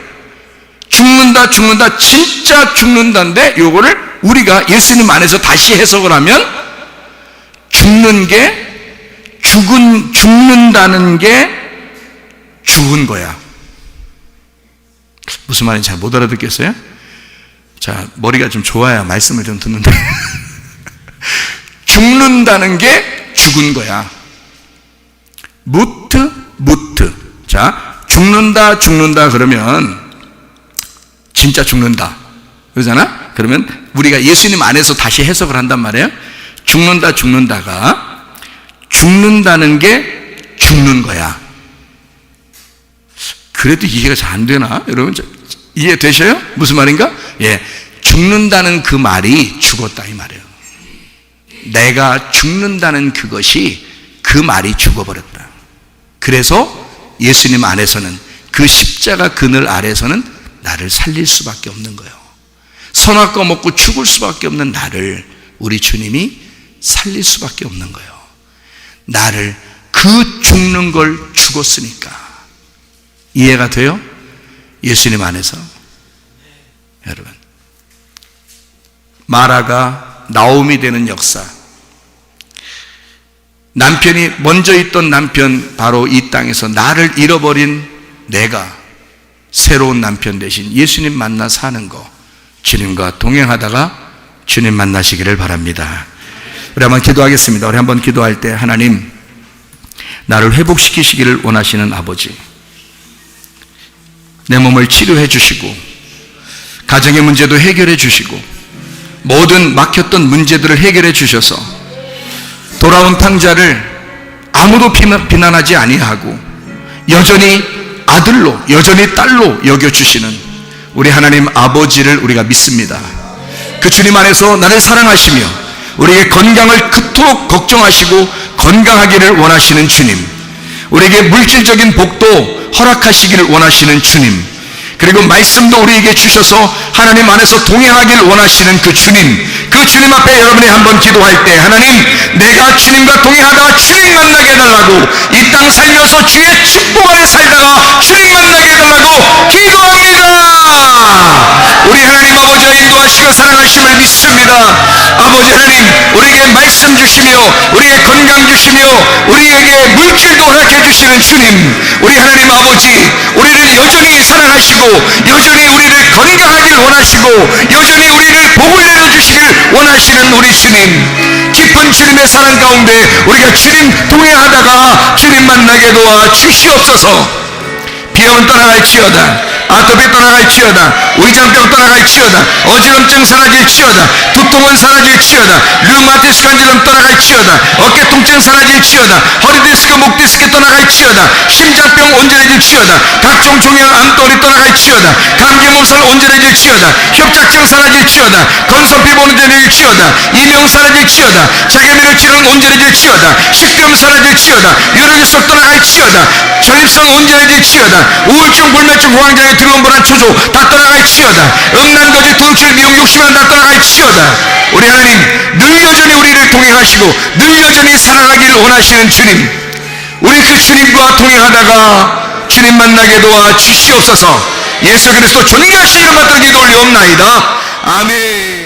죽는다 진짜 죽는다인데, 요거를 우리가 예수님 안에서 다시 해석을 하면 죽는다는 게 죽은 거야. 무슨 말인지 잘 못 알아듣겠어요? 자, 머리가 좀 좋아야 말씀을 좀 듣는데 죽는다는 게 죽은 거야. 무트. 자, 죽는다 그러면 진짜 죽는다 그러잖아? 그러면 우리가 예수님 안에서 다시 해석을 한단 말이에요. 죽는다가 죽는다는 게 죽는 거야. 그래도 이해가 잘 안 되나? 여러분 이해되셔요? 무슨 말인가? 예, 죽는다는 그 말이 죽었다 이 말이에요. 내가 죽는다는 그것이, 그 말이 죽어버렸다. 그래서 예수님 안에서는, 그 십자가 그늘 아래서는 나를 살릴 수밖에 없는 거예요. 선악과 먹고 죽을 수밖에 없는 나를 우리 주님이 살릴 수밖에 없는 거예요. 나를, 그 죽는 걸 죽었으니까. 이해가 돼요? 예수님 안에서. 여러분, 마라가 나옴이 되는 역사, 남편이 먼저 있던 남편, 바로 이 땅에서 나를 잃어버린 내가 새로운 남편 대신 예수님 만나 사는 거, 주님과 동행하다가 주님 만나시기를 바랍니다. 우리 한번 기도하겠습니다. 우리 한번 기도할 때, 하나님, 나를 회복시키시기를 원하시는 아버지, 내 몸을 치료해 주시고 가정의 문제도 해결해 주시고 모든 막혔던 문제들을 해결해 주셔서 돌아온 탕자를 아무도 비난하지 아니하고 여전히 아들로, 여전히 딸로 여겨주시는 우리 하나님 아버지를 우리가 믿습니다. 그 주님 안에서 나를 사랑하시며 우리에게 건강을 그토록 걱정하시고 건강하기를 원하시는 주님, 우리에게 물질적인 복도 허락하시기를 원하시는 주님, 그리고 말씀도 우리에게 주셔서 하나님 안에서 동행하기를 원하시는 그 주님 앞에 여러분이 한번 기도할 때, 하나님, 내가 주님과 동행하다가 주님 만나게 해달라고, 이 땅 살면서 주의 축복 안에 살다가 주님 만나게 해달라고 기도합니다. 우리 하나님 아버지가 인도하시고 사랑하심을 믿습니다. 아버지 하나님, 우리에게 말씀 주시며 우리에게 건강 주시며 우리에게 물질도 허락해 주시는 주님, 우리 하나님 아버지, 우리를 여전히 사랑하시고 여전히 우리를 건강하길 원하시고 여전히 우리를 복을 내려주시길 원하시는 우리 주님, 깊은 주님의 사랑 가운데 우리가 주님 동행하다가 주님 만나게 도와 주시옵소서. 비염은 떠나갈지어다, 아토피 떠나갈지어다, 위장병 떠나갈지어다, 어지럼증 사라질지어다, 두통은 사라질지어다, 류마티스 관절염 떠나갈지어다, 어깨 통증 사라질지어다, 허리디스크 목디스크 떠나갈지어다, 심장병 온전해질지어다, 각종 종양 암돌이 떠나갈지어다, 감기 몸살 온전해질지어다, 협착증 사라질지어다, 건선피부 온전해질지어다, 이명 사라질지어다, 자기미를 치료는 온전해질지어다, 식도염 사라질지어다, 뇌혈관 떠나갈지어다, 전립선 온전해질지어다, 우울증, 불면증, 공황장애, 두려움, 불안, 초조 다 떠나갈지어다, 음란거지, 돈출, 미용, 욕심은 다 떠나갈지어다. 우리 하나님, 늘 여전히 우리를 동행하시고 늘 여전히 살아가기를 원하시는 주님, 우리 그 주님과 동행하다가 주님 만나게 도와 주시옵소서. 예수 그리스도 존귀하신 이름 받들어 기도 올리옵나이다. 아멘.